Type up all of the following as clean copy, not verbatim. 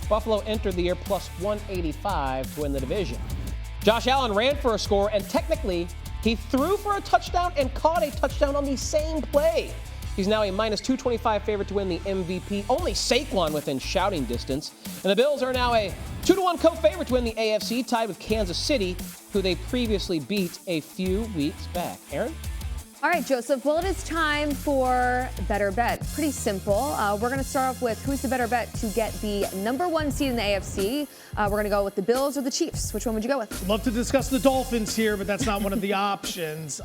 Buffalo entered the year plus 185 to win the division. Josh Allen ran for a score, and technically, he threw for a touchdown and caught a touchdown on the same play. He's now a minus 225 favorite to win the MVP. Only Saquon within shouting distance. And the Bills are now a 2-1 co-favorite to win the AFC, tied with Kansas City, who they previously beat a few weeks back. Erin? All right, Joseph. Well, it is time for Better Bet. Pretty simple. We're going to start off with who's the better bet to get the #1 seed in the AFC. We're going to go with the Bills or the Chiefs. Which one would you go with? Love to discuss the Dolphins here, but that's not one of the options.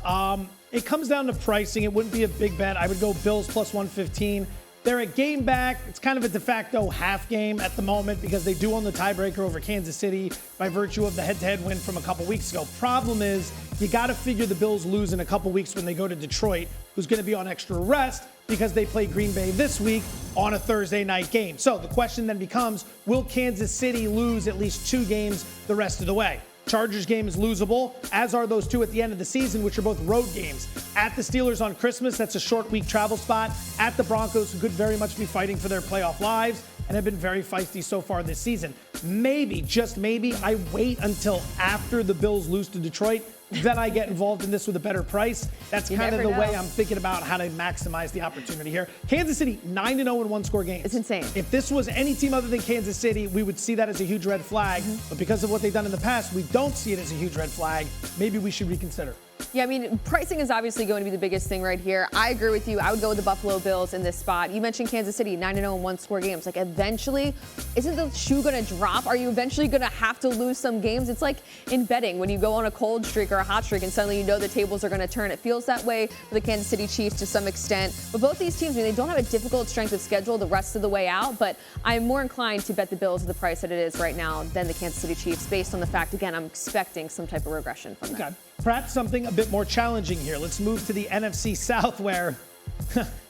It comes down to pricing. It wouldn't be a big bet. I would go Bills plus 115. They're a game back. It's kind of a de facto half game at the moment because they do own the tiebreaker over Kansas City by virtue of the head-to-head win from a couple weeks ago. Problem is, you got to figure the Bills lose in a couple weeks when they go to Detroit, who's going to be on extra rest because they play Green Bay this week on a Thursday night game. So the question then becomes, will Kansas City lose at least 2 games the rest of the way? Chargers game is losable, as are those 2 at the end of the season, which are both road games. At the Steelers on Christmas, that's a short week travel spot. At the Broncos, who could very much be fighting for their playoff lives and have been very feisty so far this season. Maybe, just maybe, I wait until after the Bills lose to Detroit. Then I get involved in this with a better price. That's kind of the way I'm thinking about how to maximize the opportunity here. Kansas City, 9-0 in one-score games. It's insane. If this was any team other than Kansas City, we would see that as a huge red flag. But because of what they've done in the past, we don't see it as a huge red flag. Maybe we should reconsider. Yeah, I mean, pricing is obviously going to be the biggest thing right here. I agree with you. I would go with the Buffalo Bills in this spot. You mentioned Kansas City, 9-0 in one-score games. Like, eventually, isn't the shoe going to drop? Are you eventually going to have to lose some games? It's like in betting when you go on a cold streak or a hot streak and suddenly you know the tables are going to turn. It feels that way for the Kansas City Chiefs to some extent. But both these teams, I mean, they don't have a difficult strength of schedule the rest of the way out, but I'm more inclined to bet the Bills at the price that it is right now than the Kansas City Chiefs based on the fact, again, I'm expecting some type of regression from them. Okay. Perhaps something a bit more challenging here. Let's move to the NFC South where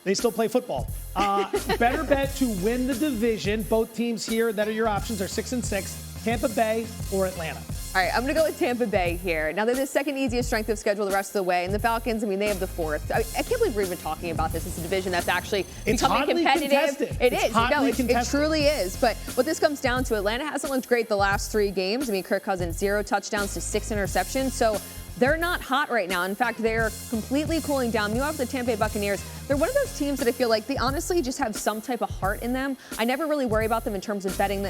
they still play football. Better bet to win the division. Both teams here that are your options are 6-6, Tampa Bay or Atlanta. All right, I'm going to go with Tampa Bay here. Now, they're the second easiest strength of schedule the rest of the way. And the Falcons, I mean, they have the 4th. I can't believe we're even talking about this. It's a division that's actually becoming competitive. Contested. It truly is. But what this comes down to, Atlanta hasn't looked great the last 3 games. I mean, Kirk Cousins, 0 touchdowns to 6 interceptions. So they're not hot right now. In fact, they're completely cooling down. Meanwhile, the Tampa Bay Buccaneers, they're one of those teams that I feel like they honestly just have some type of heart in them. I never really worry about them in terms of betting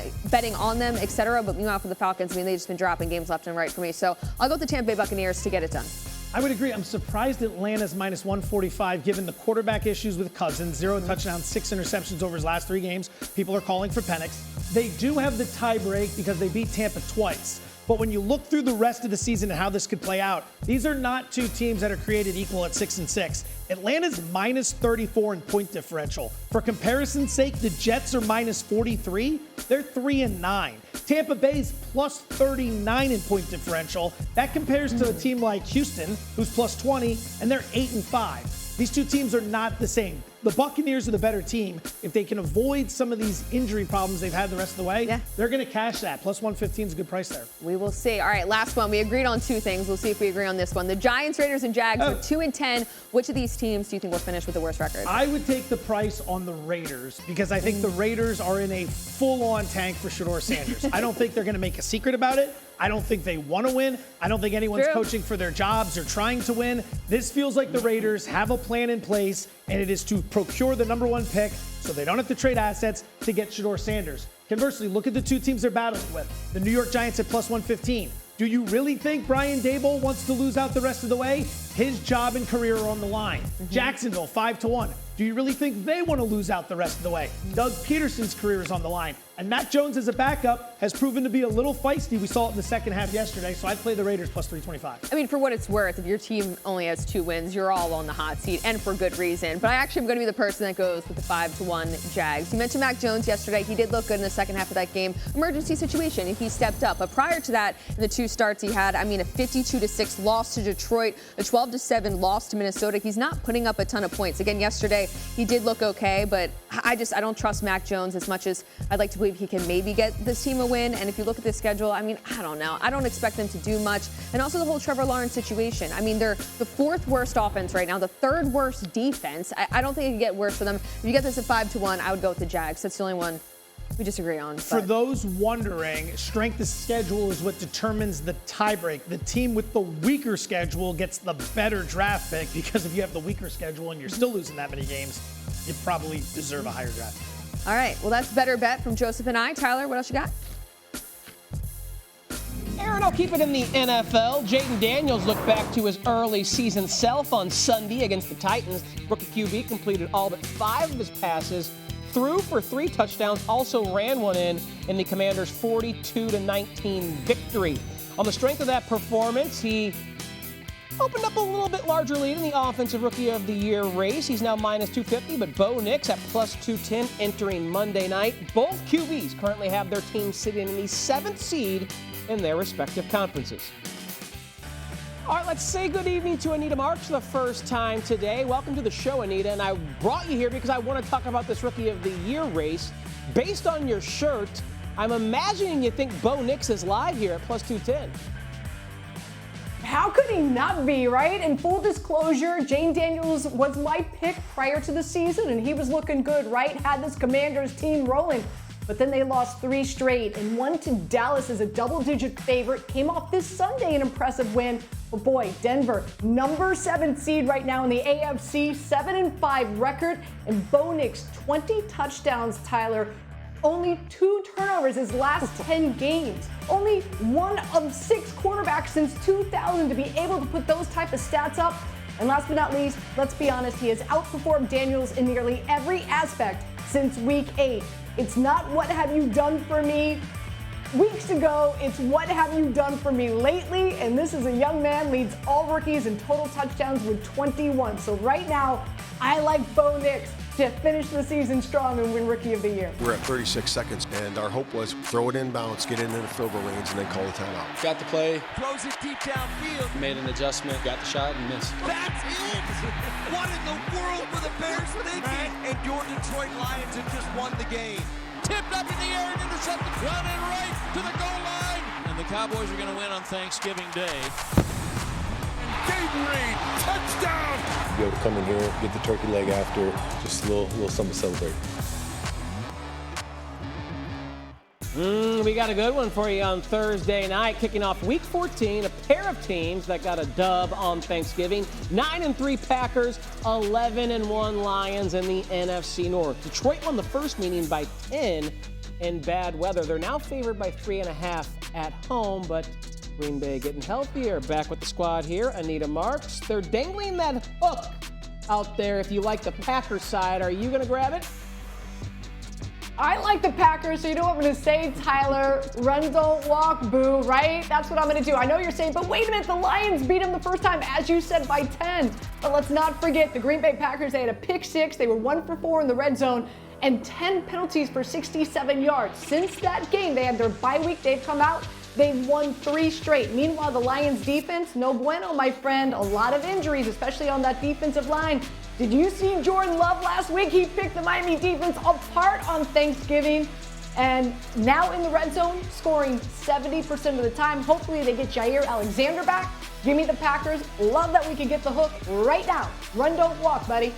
on them, etc. But meanwhile, for the Falcons, I mean, they've just been dropping games left and right for me. So I'll go with the Tampa Bay Buccaneers to get it done. I would agree. I'm surprised Atlanta's minus 145 given the quarterback issues with Cousins. 0 touchdowns, 6 interceptions over his last 3 games. People are calling for Penix. They do have the tie break because they beat Tampa twice. But when you look through the rest of the season and how this could play out, these are not 2 teams that are created equal at 6-6. Atlanta's minus 34 in point differential. For comparison's sake, the Jets are minus 43. They're 3-9. Tampa Bay's plus 39 in point differential. That compares to a team like Houston, who's plus 20, and they're 8-5. These 2 teams are not the same. The Buccaneers are the better team. If they can avoid some of these injury problems they've had the rest of the way, they're going to cash that. Plus 115 is a good price there. We will see. All right, last one. We agreed on 2 things. We'll see if we agree on this one. The Giants, Raiders, and Jags are 2-10. Which of these teams do you think will finish with the worst record? I would take the price on the Raiders because I think the Raiders are in a full-on tank for Shedeur Sanders. I don't think they're going to make a secret about it. I don't think they want to win. I don't think anyone's coaching for their jobs or trying to win. This feels like the Raiders have a plan in place, and it is to procure the #1 pick so they don't have to trade assets to get Shedeur Sanders. Conversely, look at the 2 teams they're battling with. The New York Giants at plus 115. Do you really think Brian Daboll wants to lose out the rest of the way? His job and career are on the line. Jacksonville, 5-1. Do you really think they want to lose out the rest of the way? Doug Peterson's career is on the line. And Matt Jones as a backup has proven to be a little feisty. We saw it in the second half yesterday, so I'd play the Raiders plus 325. I mean, for what it's worth, if your team only has 2 wins, you're all on the hot seat, and for good reason. But I actually am going to be the person that goes with the 5-1 Jags. You mentioned Mac Jones yesterday. He did look good in the second half of that game. Emergency situation, he stepped up. But prior to that, in the 2 starts he had, I mean, a 52-6 loss to Detroit, a 12-7 loss to Minnesota. He's not putting up a ton of points. Again, yesterday, he did look okay, but I don't trust Mac Jones as much as I'd like to believe he can maybe get this team a win. And if you look at the schedule, I mean, I don't know. I don't expect them to do much. And also the whole Trevor Lawrence situation. I mean, they're the 4th worst offense right now, the 3rd worst defense. I don't think it can get worse for them. If you get this at 5-1, I would go with the Jags. That's the only one we disagree on. For those wondering, strength of schedule is what determines the tiebreak. The team with the weaker schedule gets the better draft pick, because if you have the weaker schedule and you're still losing that many games, you probably deserve a higher draft pick. All right, well, that's Better Bet from Joseph and I. Tyler, what else you got? Aaron, I'll keep it in the NFL. Jaden Daniels looked back to his early season self on Sunday against the Titans. Rookie QB completed all but 5 of his passes, threw for 3 touchdowns, also ran one in the Commanders' 42-19 victory. On the strength of that performance, he opened up a little bit larger lead in the Offensive Rookie of the Year race. He's now minus 250, but Bo Nix at plus 210 entering Monday night. Both QBs currently have their teams sitting in the 7th seed in their respective conferences. All right, let's say good evening to Anita Marks for the first time today. Welcome to the show, Anita, and I brought you here because I want to talk about this Rookie of the Year race. Based on your shirt, I'm imagining you think Bo Nix is live here at plus 210. How could he not be, right? In full disclosure, Jaden Daniels was my pick prior to the season, and he was looking good, right? Had this Commanders team rolling. But then they lost 3 straight and won to Dallas as a double-digit favorite. Came off this Sunday an impressive win. But boy, Denver, number 7 seed right now in the AFC, 7-5 record. And Bo Nix, 20 touchdowns, Tyler. Only 2 turnovers his last 10 games. Only 1 of 6 quarterbacks since 2000 to be able to put those type of stats up. And last but not least, let's be honest, he has outperformed Daniels in nearly every aspect since week 8. It's not what have you done for me weeks ago, it's what have you done for me lately. And this is a young man, leads all rookies in total touchdowns with 21. So right now, I like Bo Nix to finish the season strong and win Rookie of the Year. We're at 36 seconds, and our hope was throw it in bounds, get into the field goal range, and then call the timeout. Got the play. Throws it deep downfield. Made an adjustment, got the shot, and missed. That's it! What in the world were the Bears thinking? And your Detroit Lions have just won the game. Tipped up in the air and intercepted. Running right to the goal line. And the Cowboys are going to win on Thanksgiving Day. Gabe Reed, touchdown! Be able to come in here, get the turkey leg after, just a little something to celebrate. We got a good one for you on Thursday night, kicking off Week 14. A pair of teams that got a dub on Thanksgiving. 9-3 Packers, 11-1 Lions in the NFC North. Detroit won the first meeting by 10 in bad weather. They're now favored by 3.5 at home, but Green Bay getting healthier. Back with the squad here, Anita Marks. They're dangling that hook out there. If you like the Packers side, are you going to grab it? I like the Packers, so you know what I'm going to say, Tyler. Run, don't walk, boo, right? That's what I'm going to do. I know you're saying, but wait a minute, the Lions beat them the first time, as you said, by 10. But let's not forget the Green Bay Packers. They had a pick 6. They were 1 for 4 in the red zone and 10 penalties for 67 yards. Since that game, they had their bye week. They've come out. They've won 3 straight. Meanwhile, the Lions defense, no bueno, my friend. A lot of injuries, especially on that defensive line. Did you see Jordan Love last week? He picked the Miami defense apart on Thanksgiving. And now in the red zone, scoring 70% of the time. Hopefully they get Jair Alexander back. Give me the Packers. Love that we can get the hook right now. Run, don't walk, buddy.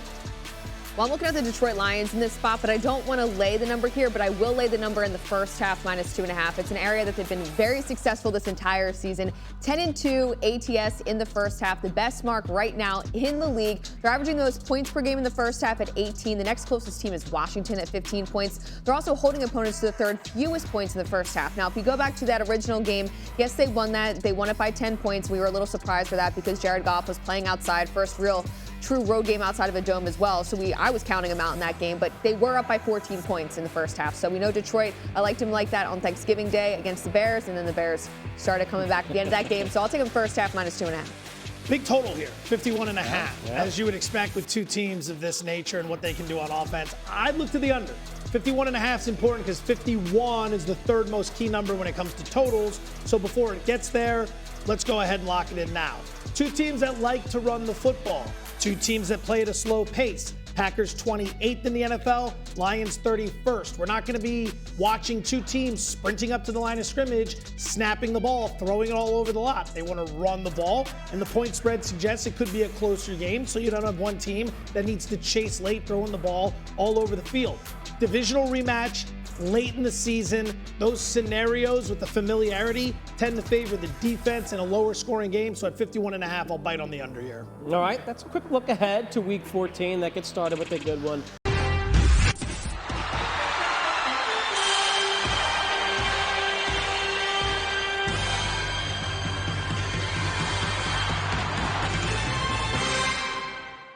Well, I'm looking at the Detroit Lions in this spot, but I don't want to lay the number here, but I will lay the number in the first half, minus 2.5. It's an area that they've been very successful this entire season. 10-2 ATS in the first half, the best mark right now in the league. They're averaging those points per game in the first half at 18. The next closest team is Washington at 15 points. They're also holding opponents to the 3rd fewest points in the first half. Now, if you go back to that original game, yes, they won that. They won it by 10 points. We were a little surprised for that because Jared Goff was playing outside, first real true road game outside of a dome as well. So I was counting them out in that game, but they were up by 14 points in the first half. So we know Detroit, I liked them like that on Thanksgiving Day against the Bears, and then the Bears started coming back at the end of that game. So I'll take them first half, minus 2.5. Big total here, 51.5, as you would expect with 2 teams of this nature and what they can do on offense. I'd look to the under. 51.5 is important because 51 is the 3rd most key number when it comes to totals. So before it gets there, let's go ahead and lock it in now. 2 teams that like to run the football. 2 teams that play at a slow pace. Packers 28th in the NFL, Lions 31st. We're not going to be watching 2 teams sprinting up to the line of scrimmage, snapping the ball, throwing it all over the lot. They want to run the ball, and the point spread suggests it could be a closer game, so you don't have one team that needs to chase late, throwing the ball all over the field. Divisional rematch, late in the season, those scenarios with the familiarity tend to favor the defense in a lower scoring game. So at 51.5, I'll bite on the under here. All right, that's a quick look ahead to week 14. That gets started with a good one.